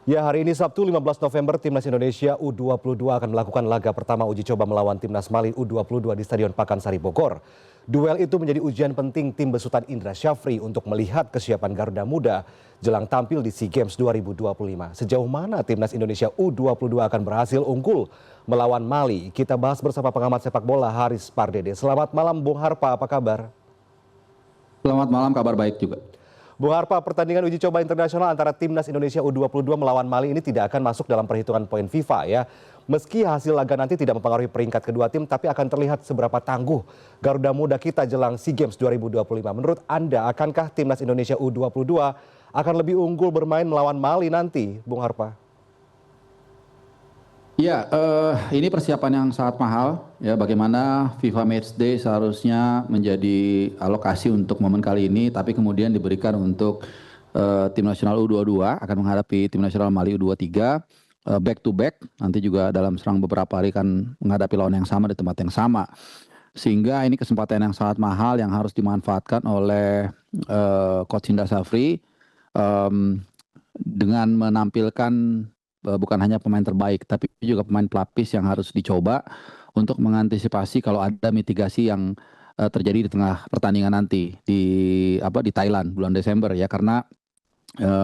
Ya, hari ini Sabtu 15 November, Timnas Indonesia U22 akan melakukan laga pertama uji coba melawan Timnas Mali U22 di Stadion Pakansari Bogor. Duel itu menjadi ujian penting tim besutan Indra Syafri untuk melihat kesiapan Garuda Muda jelang tampil di SEA Games 2025. Sejauh mana Timnas Indonesia U22 akan berhasil unggul melawan Mali? Kita bahas bersama pengamat sepak bola Haris Pardede. Selamat malam Bung Harpa, apa kabar? Selamat malam, kabar baik juga. Bung Harpa, pertandingan uji coba internasional antara Timnas Indonesia U22 melawan Mali ini tidak akan masuk dalam perhitungan poin FIFA ya. Meski hasil laga nanti tidak mempengaruhi peringkat kedua tim, tapi akan terlihat seberapa tangguh Garuda Muda kita jelang SEA Games 2025. Menurut Anda, akankah Timnas Indonesia U22 akan lebih unggul bermain melawan Mali nanti, Bung Harpa? Ya, ini persiapan yang sangat mahal. Ya, bagaimana FIFA Matchday seharusnya menjadi alokasi untuk momen kali ini, tapi kemudian diberikan untuk tim nasional U22 akan menghadapi tim nasional Mali U23 back to back. Nanti juga dalam serang beberapa hari akan menghadapi lawan yang sama di tempat yang sama. Sehingga ini kesempatan yang sangat mahal yang harus dimanfaatkan oleh Coach Indra Syafri dengan menampilkan bukan hanya pemain terbaik, tapi juga pemain pelapis yang harus dicoba untuk mengantisipasi kalau ada mitigasi yang terjadi di tengah pertandingan nanti di Thailand bulan Desember ya, karena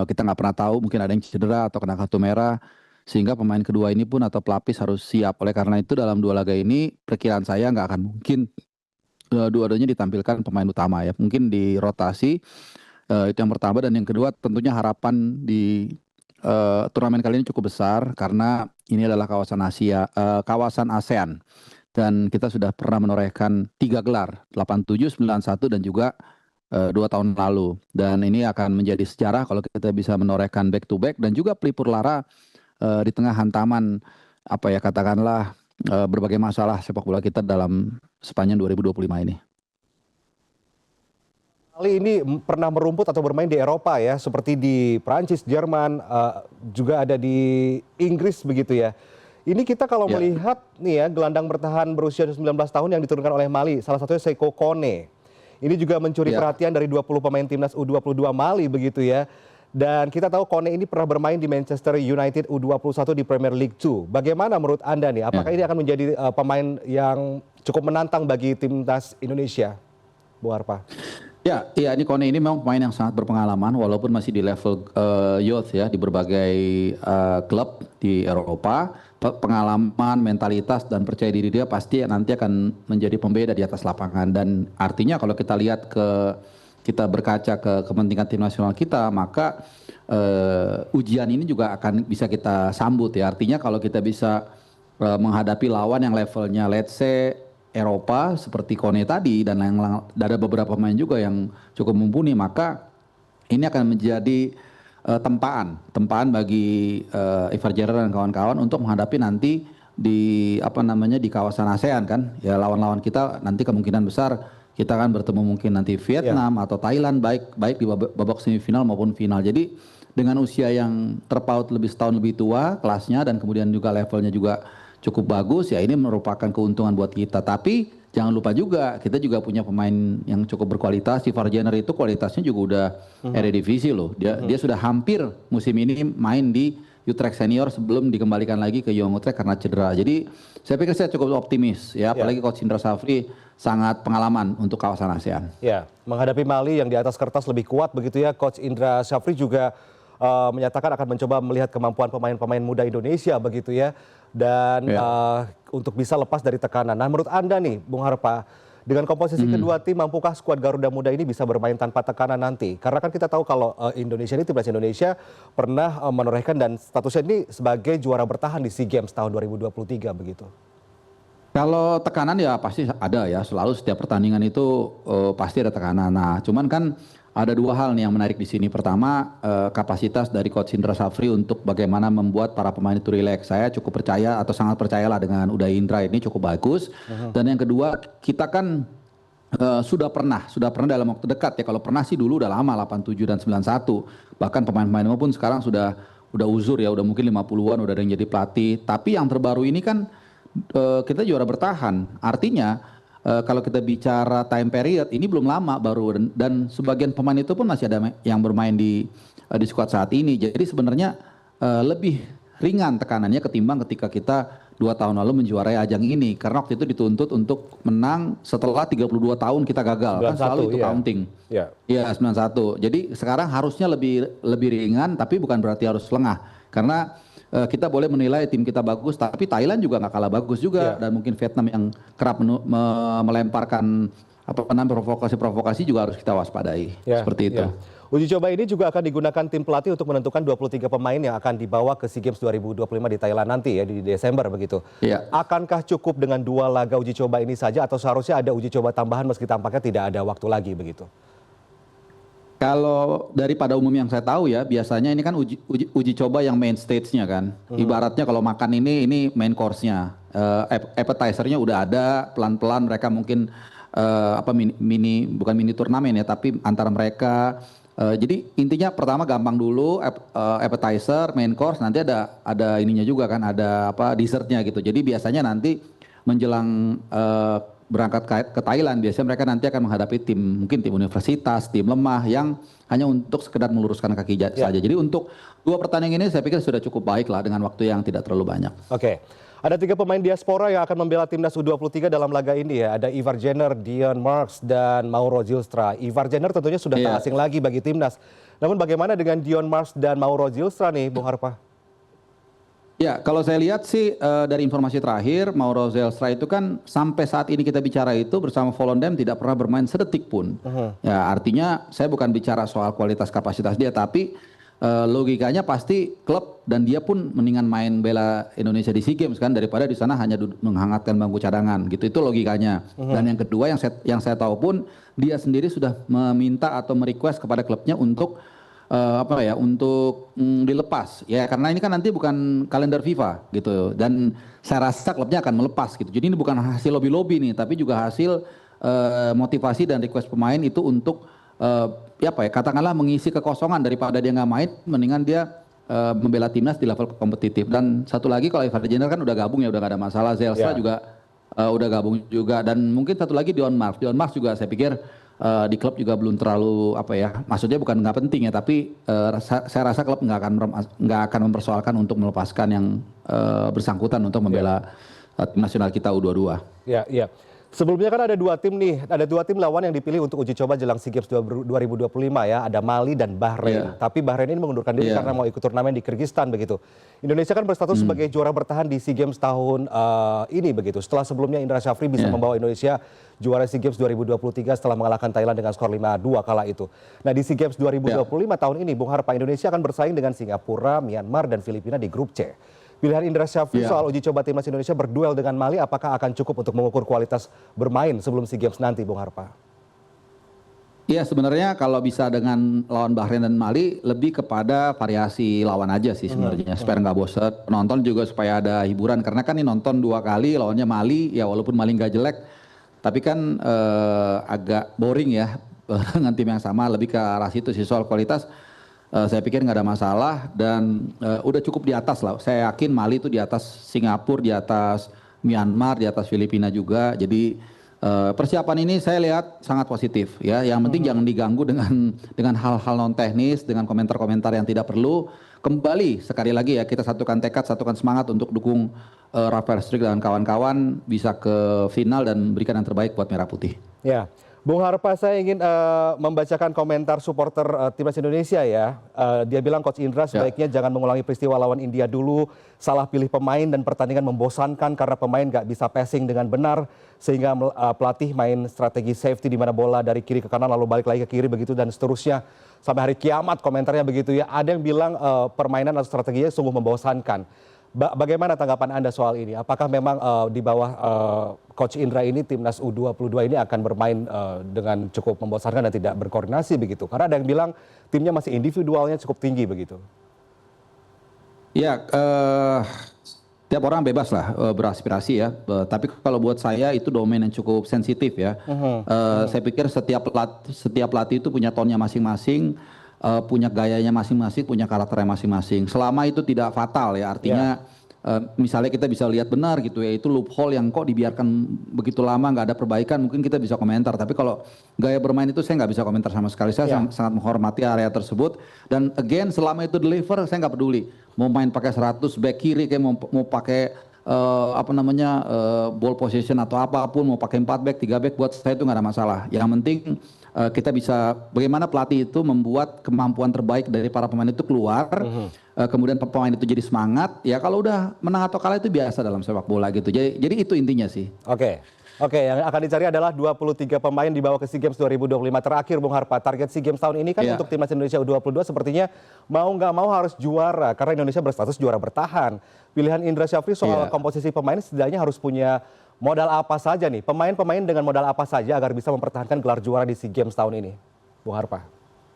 kita nggak pernah tahu, mungkin ada yang cedera atau kena kartu merah, sehingga pemain kedua ini pun atau pelapis harus siap. Oleh karena itu dalam dua laga ini perkiraan saya nggak akan mungkin dua-duanya ditampilkan pemain utama ya, mungkin dirotasi. Itu yang pertama, dan yang kedua tentunya harapan di turnamen kali ini cukup besar karena ini adalah kawasan Asia, kawasan ASEAN, dan kita sudah pernah menorehkan 3 gelar 87, 91 dan juga 2 tahun lalu, dan ini akan menjadi sejarah kalau kita bisa menorehkan back to back dan juga pelipur lara di tengah hantaman apa ya, katakanlah berbagai masalah sepak bola kita dalam sepanjang 2025 ini. Mali ini pernah merumput atau bermain di Eropa ya, seperti di Prancis, Jerman, juga ada di Inggris begitu ya. Ini kita kalau melihat nih ya, gelandang bertahan berusia 19 tahun yang diturunkan oleh Mali, salah satunya Sékou Kone. Ini juga mencuri perhatian dari 20 pemain timnas U22 Mali begitu ya. Dan kita tahu Kone ini pernah bermain di Manchester United U21 di Premier League 2. Bagaimana menurut Anda nih, apakah ini akan menjadi pemain yang cukup menantang bagi timnas Indonesia, Bu Harpa? Ya, ini Kone ini memang pemain yang sangat berpengalaman walaupun masih di level youth ya, di berbagai klub di Eropa. Pengalaman, mentalitas dan percaya diri dia pasti nanti akan menjadi pembeda di atas lapangan, dan artinya kalau kita lihat kita berkaca ke kepentingan tim nasional kita, maka ujian ini juga akan bisa kita sambut ya. Artinya kalau kita bisa menghadapi lawan yang levelnya let's say Eropa seperti Kone tadi, dan ada beberapa pemain juga yang cukup mumpuni, maka ini akan menjadi tempaan bagi Ivar Jerer dan kawan-kawan untuk menghadapi nanti di kawasan ASEAN kan ya. Lawan-lawan kita nanti kemungkinan besar kita akan bertemu mungkin nanti Vietnam atau Thailand, baik di babak semifinal maupun final. Jadi dengan usia yang terpaut setahun lebih tua kelasnya, dan kemudian juga levelnya juga cukup bagus ya, ini merupakan keuntungan buat kita. Tapi jangan lupa juga kita juga punya pemain yang cukup berkualitas. Ivar Jener itu kualitasnya juga udah Eredivisie loh. Dia sudah hampir musim ini main di Utrecht Senior sebelum dikembalikan lagi ke Young Utrecht karena cedera. Jadi saya pikir saya cukup optimis ya, apalagi Coach Indra Syafri sangat pengalaman untuk kawasan ASEAN. Ya, menghadapi Mali yang di atas kertas lebih kuat begitu ya, Coach Indra Syafri juga menyatakan akan mencoba melihat kemampuan pemain-pemain muda Indonesia begitu ya, dan untuk bisa lepas dari tekanan. Nah, menurut Anda nih Bung Harpa, dengan komposisi kedua tim, mampukah skuad Garuda Muda ini bisa bermain tanpa tekanan nanti? Karena kan kita tahu kalau Indonesia ini, timnas Indonesia pernah menorehkan dan statusnya ini sebagai juara bertahan di SEA Games tahun 2023 begitu. Kalau tekanan ya pasti ada ya, selalu setiap pertandingan itu pasti ada tekanan. Nah, cuman kan ada dua hal nih yang menarik di sini. Pertama, kapasitas dari Coach Indra Syafri untuk bagaimana membuat para pemain itu rileks. Saya cukup percaya atau sangat percayalah dengan Uday Indra ini cukup bagus. Dan yang kedua, kita kan sudah pernah dalam waktu dekat ya. Kalau pernah sih dulu udah lama, 87 dan 91. Bahkan pemain-pemain pun sekarang sudah uzur ya, udah mungkin 50-an, udah ada yang jadi pelatih. Tapi yang terbaru ini kan kita juara bertahan. Artinya kalau kita bicara time period ini belum lama baru, dan sebagian pemain itu pun masih ada yang bermain di squad saat ini. Jadi sebenarnya lebih ringan tekanannya ketimbang ketika kita 2 tahun lalu menjuarai ajang ini, karena waktu itu dituntut untuk menang setelah 32 tahun kita gagal, kan 91, selalu itu iya. counting. Iya. Iya, 91. Jadi sekarang harusnya lebih ringan, tapi bukan berarti harus lengah. Karena kita boleh menilai tim kita bagus, tapi Thailand juga nggak kalah bagus juga, dan mungkin Vietnam yang kerap melemparkan provokasi-provokasi juga harus kita waspadai. Seperti itu. Uji coba ini juga akan digunakan tim pelatih untuk menentukan 23 pemain yang akan dibawa ke SEA Games 2025 di Thailand nanti ya, di Desember begitu. Akankah cukup dengan 2 laga uji coba ini saja atau seharusnya ada uji coba tambahan meski tampaknya tidak ada waktu lagi begitu? Kalau daripada umum yang saya tahu ya, biasanya ini kan uji coba yang main stage-nya kan. Ibaratnya kalau makan ini main course-nya. Appetizer-nya udah ada, pelan-pelan mereka mungkin bukan mini turnamen ya, tapi antara mereka. Jadi intinya pertama gampang dulu, appetizer, main course, nanti ada ininya juga kan, ada dessertnya gitu. Jadi biasanya nanti menjelang berangkat ke Thailand, biasanya mereka nanti akan menghadapi mungkin tim universitas, tim lemah yang hanya untuk sekedar meluruskan kaki saja. Jadi untuk 2 pertandingan ini saya pikir sudah cukup baik lah dengan waktu yang tidak terlalu banyak. Oke. Ada 3 pemain diaspora yang akan membela timnas U23 dalam laga ini ya. Ada Ivar Jenner, Dion Marks, dan Mauro Zylstra. Ivar Jenner tentunya sudah tak asing lagi bagi timnas. Namun bagaimana dengan Dion Marks dan Mauro Zylstra nih, Bung Harpa? Ya, kalau saya lihat sih dari informasi terakhir, Mauro Zylstra itu kan sampai saat ini kita bicara itu bersama Volendam tidak pernah bermain sedetik pun. Ya, artinya saya bukan bicara soal kualitas kapasitas dia, tapi logikanya pasti klub dan dia pun mendingan main bela Indonesia di SEA Games kan daripada di sana hanya menghangatkan bangku cadangan gitu, itu logikanya. Dan yang kedua yang saya tahu pun dia sendiri sudah meminta atau merequest kepada klubnya untuk untuk dilepas ya, karena ini kan nanti bukan kalender FIFA gitu, dan saya rasa klubnya akan melepas gitu. Jadi ini bukan hasil lobby nih, tapi juga hasil motivasi dan request pemain itu untuk katakanlah mengisi kekosongan daripada dia nggak main, mendingan dia membela timnas di level kompetitif. Dan satu lagi kalau Ivar Jenner kan udah gabung ya, udah gak ada masalah. Zylstra juga udah gabung juga, dan mungkin satu lagi Dion Marks. Dion Marks juga saya pikir di klub juga belum terlalu maksudnya bukan nggak penting ya, tapi saya rasa klub nggak akan mempersoalkan untuk melepaskan yang bersangkutan untuk membela tim nasional kita U22. Iya. Sebelumnya kan ada 2 tim nih, ada 2 tim lawan yang dipilih untuk uji coba jelang SEA Games 2025 ya, ada Mali dan Bahrain. Tapi Bahrain ini mengundurkan diri karena mau ikut turnamen di Kyrgyzstan begitu. Indonesia kan berstatus sebagai juara bertahan di SEA Games tahun ini begitu. Setelah sebelumnya Indra Syafri bisa membawa Indonesia juara SEA Games 2023 setelah mengalahkan Thailand dengan skor 5-2 kala itu. Nah di SEA Games 2025 tahun ini, Bung Harpa, Indonesia akan bersaing dengan Singapura, Myanmar, dan Filipina di grup C. Pilihan Indra Syafri soal uji coba timnas Indonesia berduel dengan Mali, apakah akan cukup untuk mengukur kualitas bermain sebelum SEA Games nanti, Bung Harpa? Iya, sebenarnya kalau bisa dengan lawan Bahrain dan Mali, lebih kepada variasi lawan aja sih sebenarnya, supaya nggak bosan. Penonton juga supaya ada hiburan, karena kan ini nonton 2 kali lawannya Mali, ya walaupun Mali nggak jelek, tapi kan agak boring ya dengan tim yang sama, lebih ke arah situ sih soal kualitas. Saya pikir nggak ada masalah, dan udah cukup di atas lah. Saya yakin Mali itu di atas Singapura, di atas Myanmar, di atas Filipina juga. Jadi persiapan ini saya lihat sangat positif ya. Yang penting jangan diganggu dengan hal-hal non teknis, dengan komentar-komentar yang tidak perlu. Kembali sekali lagi ya, kita satukan tekad, satukan semangat untuk dukung Rafael Struijk dan kawan-kawan bisa ke final dan berikan yang terbaik buat Merah Putih. Ya. Bung Harpa, saya ingin membacakan komentar supporter timnas Indonesia ya. Dia bilang Coach Indra sebaiknya jangan mengulangi peristiwa lawan India dulu, salah pilih pemain dan pertandingan membosankan karena pemain nggak bisa passing dengan benar, sehingga pelatih main strategi safety di mana bola dari kiri ke kanan lalu balik lagi ke kiri begitu dan seterusnya sampai hari kiamat, komentarnya begitu ya. Ada yang bilang permainan atau strateginya sungguh membosankan. Bagaimana tanggapan Anda soal ini? Apakah memang di bawah Coach Indra ini timnas U22 ini akan bermain dengan cukup membosankan dan tidak berkoordinasi begitu? Karena ada yang bilang timnya masih individualnya cukup tinggi begitu. Ya, tiap orang bebas lah beraspirasi ya. Tapi kalau buat saya itu domain yang cukup sensitif ya. Saya pikir setiap pelatih itu punya tonnya masing-masing. Punya gayanya masing-masing, punya karakternya masing-masing. Selama itu tidak fatal ya, artinya misalnya kita bisa lihat benar gitu ya, itu loophole yang kok dibiarkan begitu lama nggak ada perbaikan, mungkin kita bisa komentar. Tapi kalau gaya bermain itu saya nggak bisa komentar sama sekali. Saya sangat menghormati area tersebut. Dan again, selama itu deliver, saya nggak peduli. Mau main pakai 100 back kiri, kayak mau pakai ball possession atau apapun, mau pakai 4 back, 3 back, buat saya itu nggak ada masalah. Yang penting kita bisa, bagaimana pelatih itu membuat kemampuan terbaik dari para pemain itu keluar, kemudian pemain itu jadi semangat. Ya kalau udah menang atau kalah itu biasa dalam sepak bola gitu. Jadi itu intinya sih. Oke, yang akan dicari adalah 23 pemain dibawa ke SEA Games 2025. Terakhir Bung Harpa, target SEA Games tahun ini kan untuk timnas Indonesia U22 sepertinya mau nggak mau harus juara karena Indonesia berstatus juara bertahan. Pilihan Indra Syafri soal komposisi pemain setidaknya harus punya modal apa saja nih? Pemain-pemain dengan modal apa saja agar bisa mempertahankan gelar juara di SEA Games tahun ini? Bung Harpa.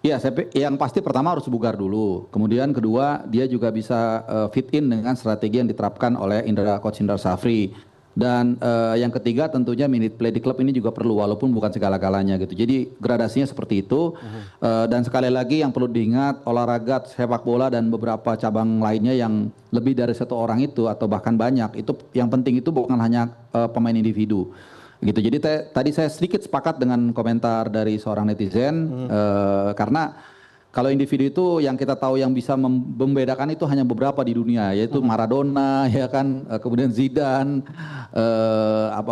Ya, yang pasti pertama harus bugar dulu. Kemudian kedua, dia juga bisa fit in dengan strategi yang diterapkan oleh Coach Indra Syafri. Dan yang ketiga tentunya minute play di klub ini juga perlu, walaupun bukan segala-galanya gitu. Jadi gradasinya seperti itu. Dan sekali lagi yang perlu diingat, olahraga sepak bola dan beberapa cabang lainnya yang lebih dari satu orang itu atau bahkan banyak, itu yang penting itu bukan hanya pemain individu gitu. Jadi tadi saya sedikit sepakat dengan komentar dari seorang netizen, karena kalau individu itu yang kita tahu yang bisa membedakan itu hanya beberapa di dunia, yaitu Maradona, ya kan, kemudian Zidane,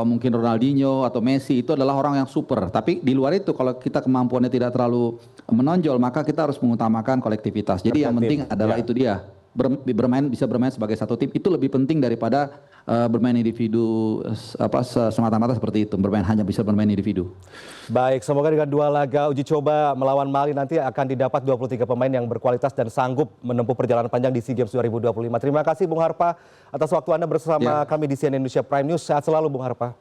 mungkin Ronaldinho atau Messi, itu adalah orang yang super. Tapi di luar itu kalau kita kemampuannya tidak terlalu menonjol, maka kita harus mengutamakan kolektivitas. Jadi yang penting adalah itu dia, bisa bermain sebagai satu tim, itu lebih penting daripada bermain individu semata-mata seperti itu, bisa bermain individu. Baik, semoga dengan 2 laga uji coba melawan Mali nanti akan didapat 23 pemain yang berkualitas dan sanggup menempuh perjalanan panjang di SEA Games 2025. Terima kasih Bung Harpa atas waktu Anda bersama kami di CNN Indonesia Prime News. Sehat selalu Bung Harpa.